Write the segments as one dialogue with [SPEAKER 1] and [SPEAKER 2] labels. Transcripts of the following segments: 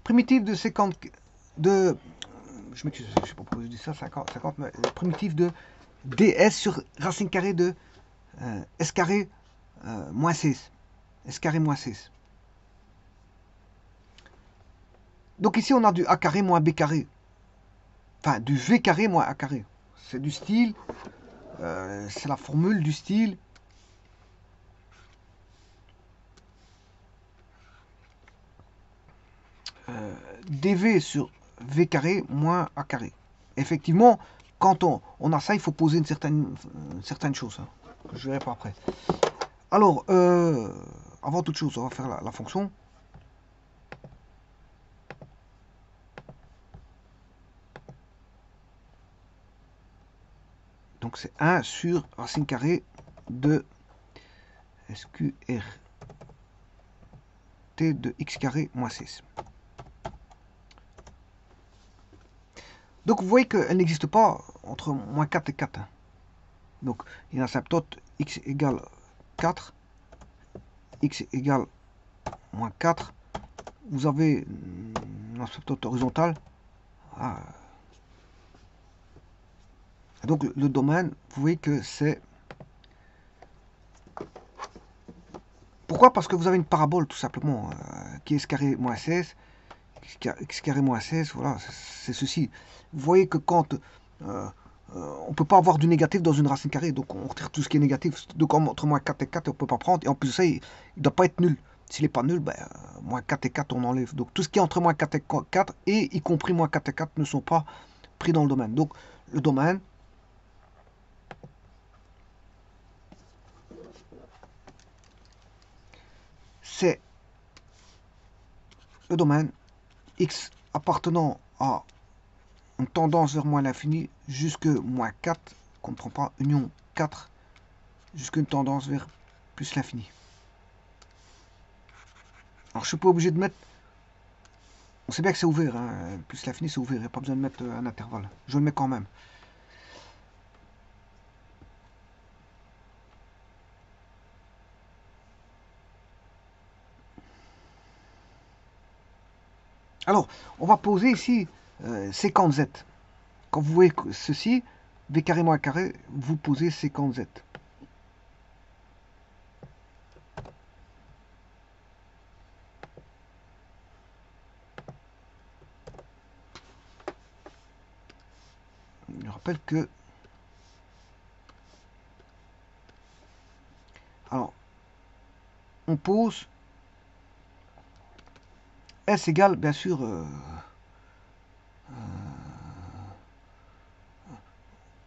[SPEAKER 1] primitive de séquence de... Je m'excuse, je ne sais pas pourquoi je dis ça, 50 mais primitive de ds sur racine carrée de s carré moins 6. S carré moins 6. Donc ici, on a du a carré moins b carré. Enfin, du v carré moins a carré. C'est du style, c'est la formule du style dv sur v carré moins a carré. Effectivement, quand on a ça, il faut poser une certaine chose, hein, que je verrai pas après. Alors, avant toute chose, on va faire la fonction. Donc c'est 1 sur racine carrée de SQRT de x carré moins 6. Donc vous voyez qu'elle n'existe pas entre moins 4 et 4. Hein. Donc il y a une asymptote x égale 4, x égale moins 4. Vous avez une asymptote horizontale. Ah. Donc le domaine, vous voyez que c'est... Pourquoi? Parce que vous avez une parabole tout simplement, qui est s carré moins 16, x carré moins 16, voilà, c'est ceci. Vous voyez que quand on ne peut pas avoir du négatif dans une racine carrée, donc on retire tout ce qui est négatif. Donc entre moins 4 et 4, on ne peut pas prendre, et en plus de ça, il ne doit pas être nul. S'il n'est pas nul, ben, moins 4 et 4, on enlève. Donc tout ce qui est entre moins 4 et 4, et y compris moins 4 et 4, ne sont pas pris dans le domaine. Donc le domaine, c'est le domaine x appartenant à une tendance vers moins l'infini jusque moins 4, qu'on ne prend pas, union 4, jusqu'à une tendance vers plus l'infini. Alors je ne suis pas obligé de mettre... On sait bien que c'est ouvert, hein. Plus l'infini c'est ouvert, il n'y a pas besoin de mettre un intervalle. Je le mets quand même. Alors, on va poser ici séquence z. Quand vous voyez ceci, v carré moins carré, vous posez séquence z. Je rappelle que... Alors, on pose S égale, bien sûr...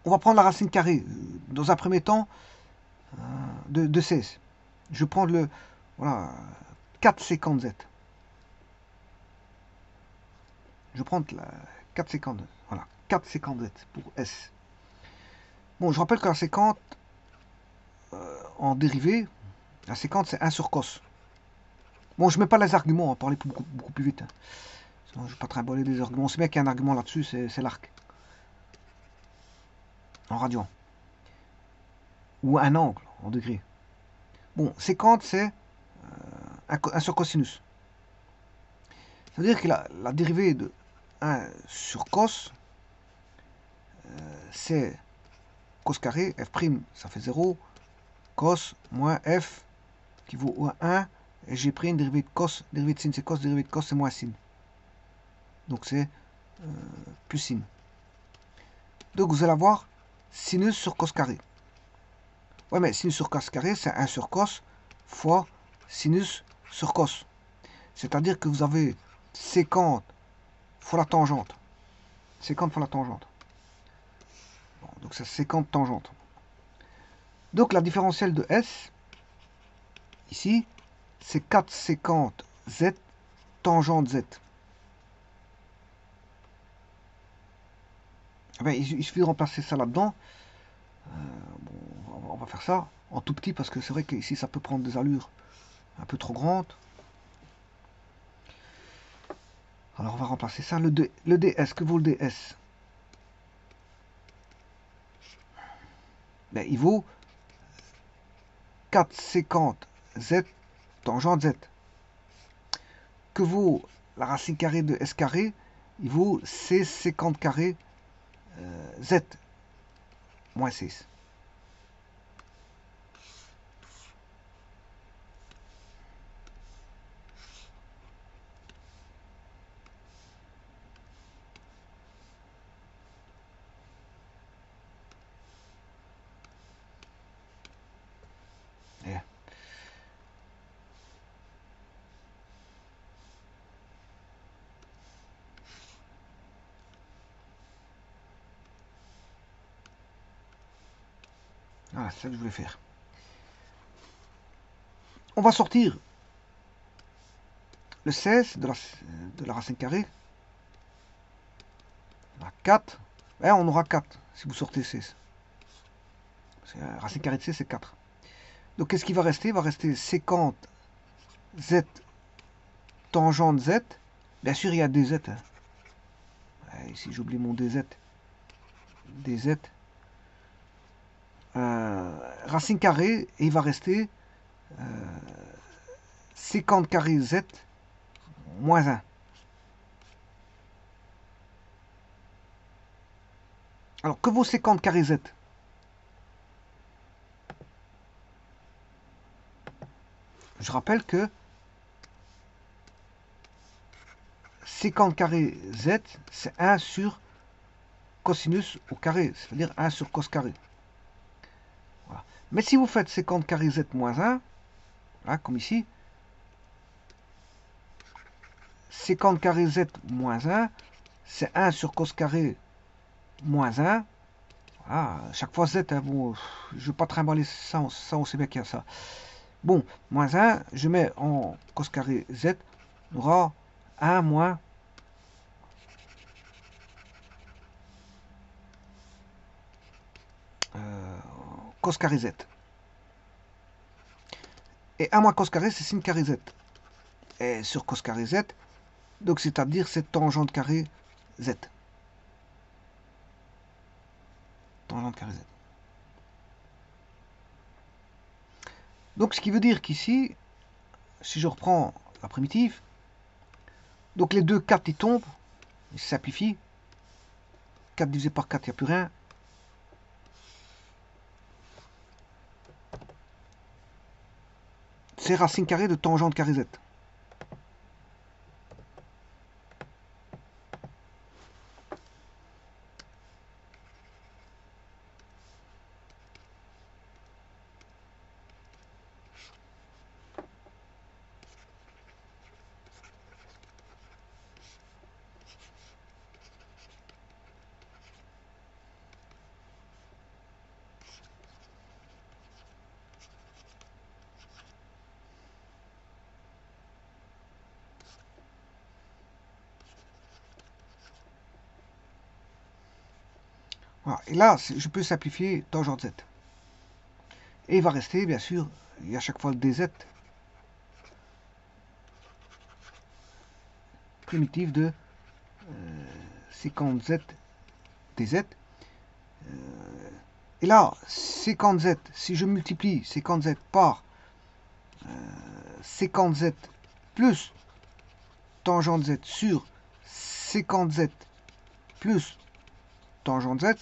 [SPEAKER 1] on va prendre la racine carrée, dans un premier temps, de 16. Je prends le... Voilà, 4 séquences z. Je prends la 4 séquences. Voilà, 4 séquences z pour S. Bon, je rappelle que la séquente, en dérivée, la séquente c'est 1 sur cos. Bon, je ne mets pas les arguments, on va parler beaucoup plus vite. Hein. Sinon, je ne vais pas trimballer des arguments. On sait bien qu'il y a un argument là-dessus, c'est l'arc. En radian. Ou un angle, en degré. Bon, séquente, c'est 1 sur cosinus. Ça veut dire que la dérivée de 1 sur cos, c'est cos carré, f', ça fait 0, cos moins f qui vaut 1, et j'ai pris une dérivée de cos, dérivée de sin c'est cos, dérivée de cos c'est moins sin. Donc c'est plus sin. Donc vous allez avoir sinus sur cos carré. Ouais, mais sinus sur cos carré, c'est 1 sur cos fois sinus sur cos. C'est-à-dire que vous avez sécante fois la tangente. Sécante fois la tangente. Bon, donc c'est sécante tangente. Donc la différentielle de S, ici, c'est 4 sécante Z tangente Z. Eh bien, il suffit de remplacer ça là-dedans. Bon, on va faire ça en tout petit parce que c'est vrai qu'ici ça peut prendre des allures un peu trop grandes. Alors on va remplacer ça. Le DS, que vaut le DS? Ben, il vaut 4 sécante Z tangente Z. Que vaut la racine carrée de S carré, il vaut C sécante carré Z moins 6. Yeah. Voilà, c'est ça que je voulais faire. On va sortir le 16 de la racine carrée. On a 4. On aura 4 si vous sortez 16. Parce que la racine carrée de 16, c'est 4. Donc qu'est-ce qui va rester? Il va rester sécante Z tangente Z. Bien sûr, il y a DZ. Ici, j'oublie mon DZ. DZ. Racine carrée, et il va rester sécante carré Z moins 1. Alors, que vaut sécante carré Z? Je rappelle que sécante carré Z, c'est 1 sur cosinus au carré, c'est-à-dire 1 sur cos carré. Voilà. Mais si vous faites sécante carré Z moins 1, là, comme ici, sécante carré Z moins 1, c'est 1 sur cos carré moins 1. Voilà. Chaque fois Z, hein, bon, je ne vais pas trimballer ça, on sait bien qu'il y a ça. Bon, moins 1, je mets en cos carré Z, on aura 1 moins cos carré Z. Et 1 moins cos carré, c'est sin carré Z. Et sur cos carré Z, donc c'est-à-dire c'est tangente carré Z. Tangente carré Z. Donc ce qui veut dire qu'ici, si je reprends la primitive, donc les deux 4 ils tombent, ils simplifient. 4 divisé par 4, il n'y a plus rien. C'est racine carrée de tangente carré Z. Voilà. Et là, je peux simplifier tangente Z. Et il va rester, bien sûr, il y a à chaque fois le DZ primitive de séquence Z DZ. Et là, séquence Z, si je multiplie séquence Z par séquence Z plus tangente Z sur séquence Z plus tangente Z,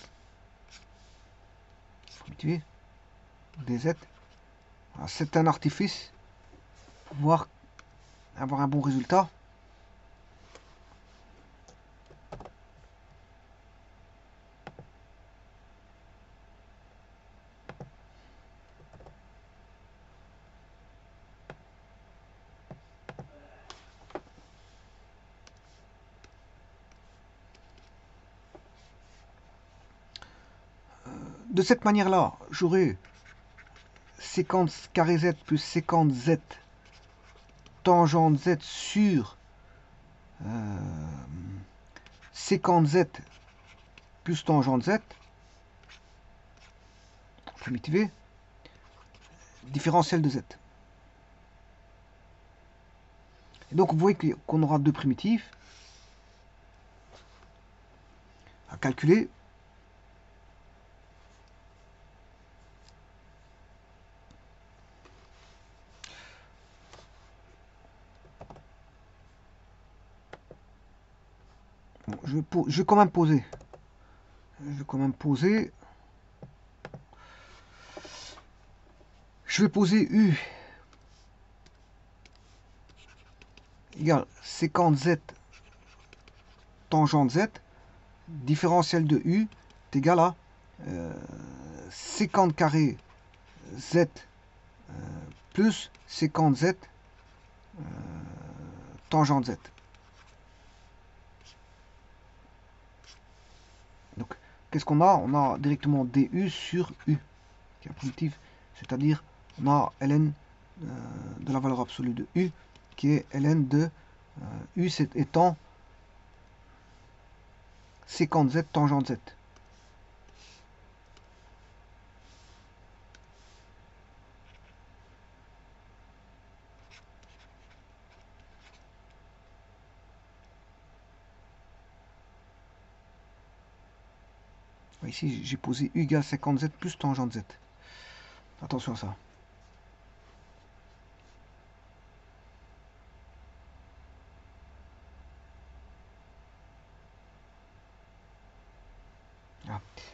[SPEAKER 1] multiplier DZ, c'est un artifice pour pouvoir avoir un bon résultat. De cette manière-là, j'aurai séquence carré Z plus séquence Z tangente Z sur séquence Z plus tangente Z, primitivé, différentiel de Z. Et donc vous voyez qu'on aura deux primitives à calculer. Bon, je vais quand même poser. Je vais quand même poser. Je vais poser U égale sécante Z tangente Z. Différentiel de U est égal à sécante carré Z plus sécante Z tangente Z. Donc, qu'est-ce qu'on a? On a directement du sur U, qui est primitive, c'est-à-dire on a ln de la valeur absolue de U, qui est ln de U étant sécante Z tangente Z. Ici, j'ai posé U égale sécante Z plus tangente Z. Attention à ça.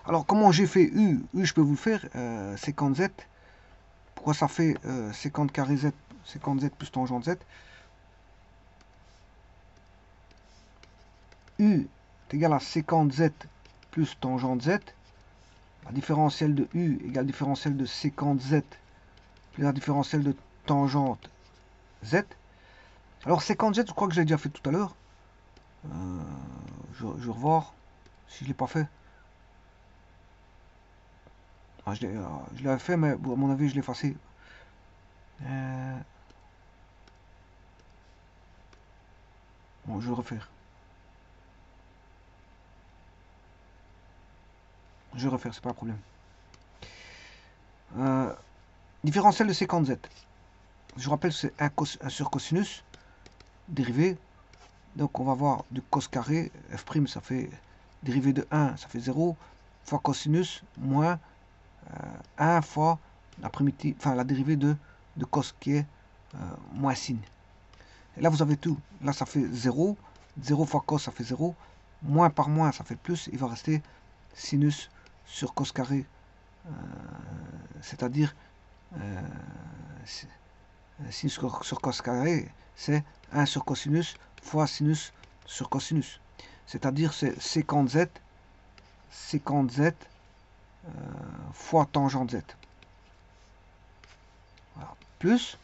[SPEAKER 1] Alors, comment j'ai fait U? U, je peux vous le faire. Sécante Z. Pourquoi ça fait sécante carré Z, sécante Z plus tangente Z? U est égal à sécante Z plus tangente Z. La différentielle de U égale différentielle de sécante Z plus la différentielle de tangente Z. Alors sécante Z, je crois que je l'ai déjà fait tout à l'heure. Je vais revoir si je ne l'ai pas fait. Ah, je l'avais fait, mais bon, à mon avis, je l'ai effacé. Bon, je vais le refaire. Je vais refaire, c'est pas un problème. Différentiel de sécante Z. Je vous rappelle que c'est un sur cosinus dérivé. Donc on va voir du cos carré. F' ça fait dérivé de 1, ça fait 0. Fois cosinus moins 1 fois la primitive, enfin la dérivée de cos qui est moins sin. Et là vous avez tout. Là ça fait 0. 0 fois cos ça fait 0. Moins par moins ça fait plus. Il va rester sinus sur cos carré. C'est-à-dire sinus sur cos carré, c'est 1 sur cosinus fois sinus sur cosinus. C'est-à-dire c'est sécante Z fois tangente Z. Voilà. Plus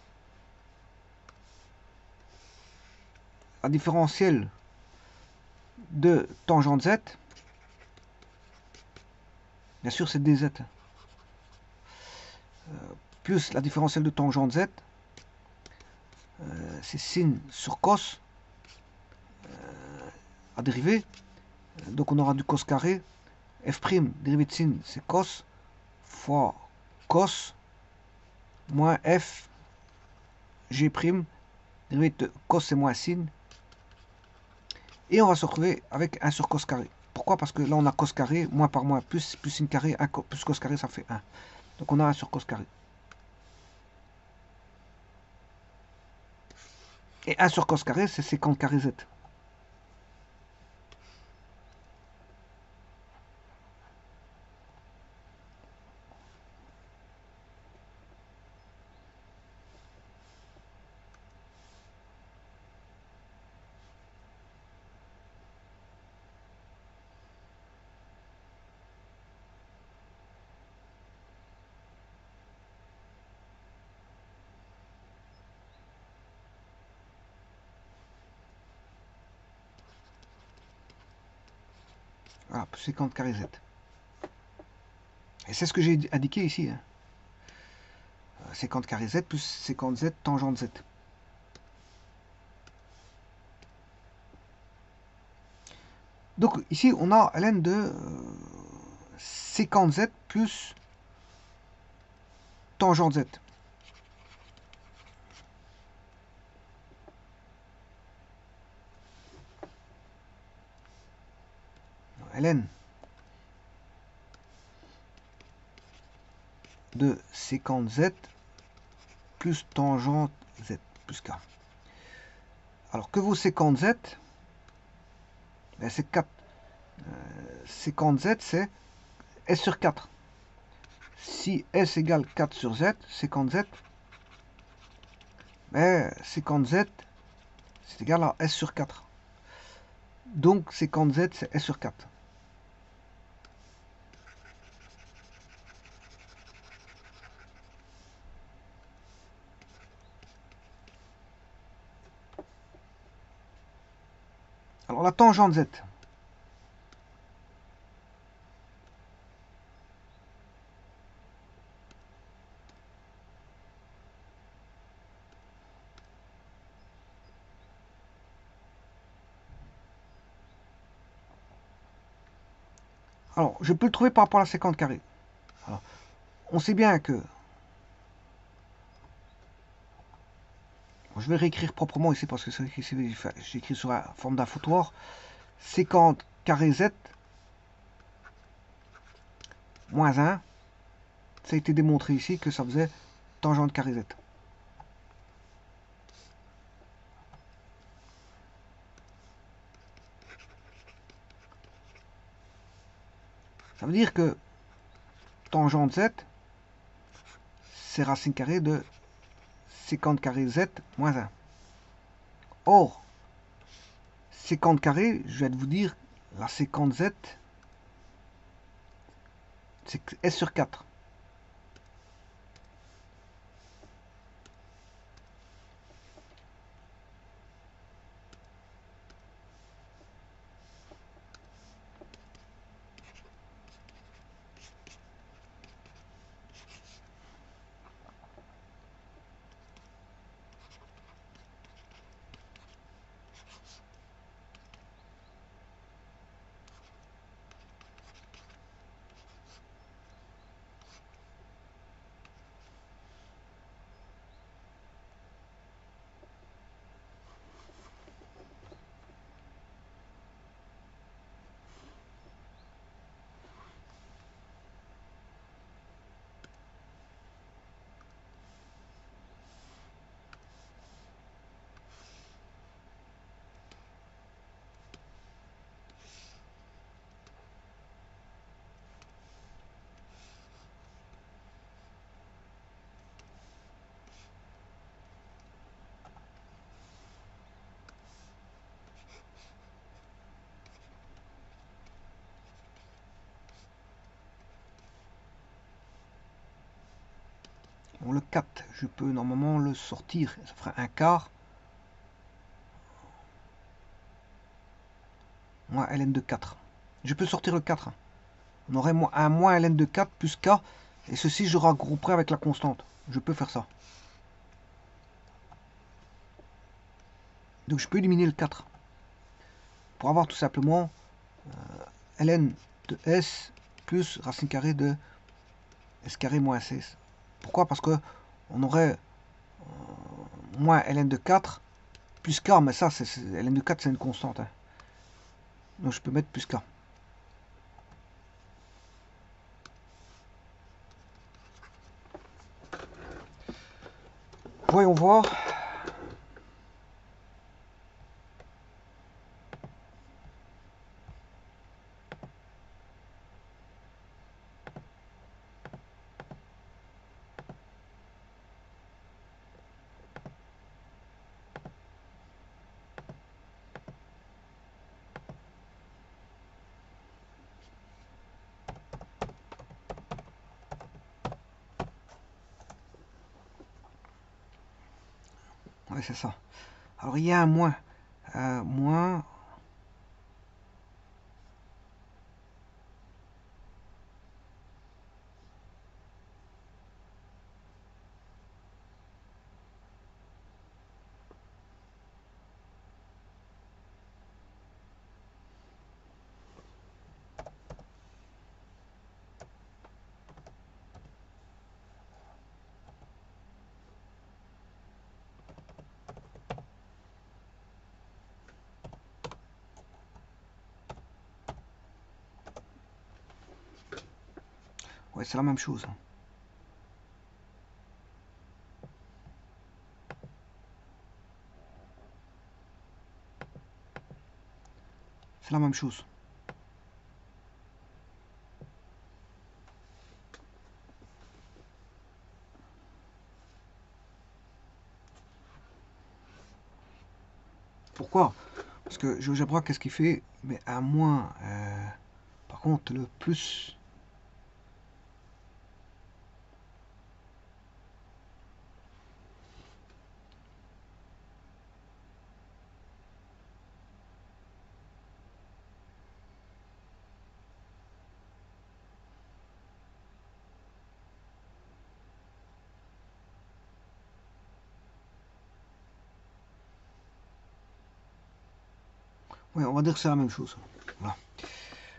[SPEAKER 1] la différentielle de tangente Z, bien sûr c'est dz, plus la différentielle de tangente Z, c'est sin sur cos, à dériver, donc on aura du cos carré, f', dérivé de sin c'est cos, fois cos, moins f, g', dérivé de cos c'est moins sin, et on va se retrouver avec 1 sur cos carré. Pourquoi? Parce que là on a cos carré, moins par moins, plus sin carré, 1 plus cos carré ça fait 1. Donc on a 1 sur cos carré. Et 1 sur cos carré, c'est sécante carré Z. Voilà, sécante carré Z. Et c'est ce que j'ai indiqué ici. Hein. Sécante carré Z plus sécante Z tangente Z. Donc ici, on a ln de sécante Z plus tangente Z. Ln de sécante Z plus tangente Z plus K. Alors que vaut sécante Z? ben, c'est 4. Séquente Z, c'est S sur 4. Si S égale 4 sur Z, séquente Z, ben, séquente Z, c'est égal à S sur 4. Donc, séquente Z, c'est S sur 4. Alors, la tangente Z. Alors, je peux le trouver par rapport à la séquence carrée. Alors, on sait bien que... Je vais réécrire proprement ici parce que j'ai écrit sur la forme d'un foutoir. Séquente carré Z moins 1. Ça a été démontré ici que ça faisait tangente carré Z. Ça veut dire que tangente Z, c'est racine carrée de séquente carré Z moins 1. Or, séquente carrée, je viens de vous dire, la séquente Z, c'est S sur 4. Bon, le 4, je peux normalement le sortir. Ça fera un quart. Moins ln de 4. Je peux sortir le 4. On aurait un moins ln de 4 plus k. Et ceci, je regrouperai avec la constante. Je peux faire ça. Donc je peux éliminer le 4. Pour avoir tout simplement ln de s plus racine carrée de s carré moins 16. Pourquoi? Parce que on aurait moins ln de 4 plus k, mais ça, ln de 4, c'est une constante. Hein. Donc je peux mettre plus k. Voyons voir. Oui, c'est ça. Alors il y a un moins. Moins. Ouais, c'est la même chose. C'est la même chose. Pourquoi? Parce que GeoGebra, qu'est-ce qu'il fait? Mais à moins. Par contre, le plus. Oui, on va dire que c'est la même chose. Voilà.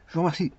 [SPEAKER 1] Je vous remercie.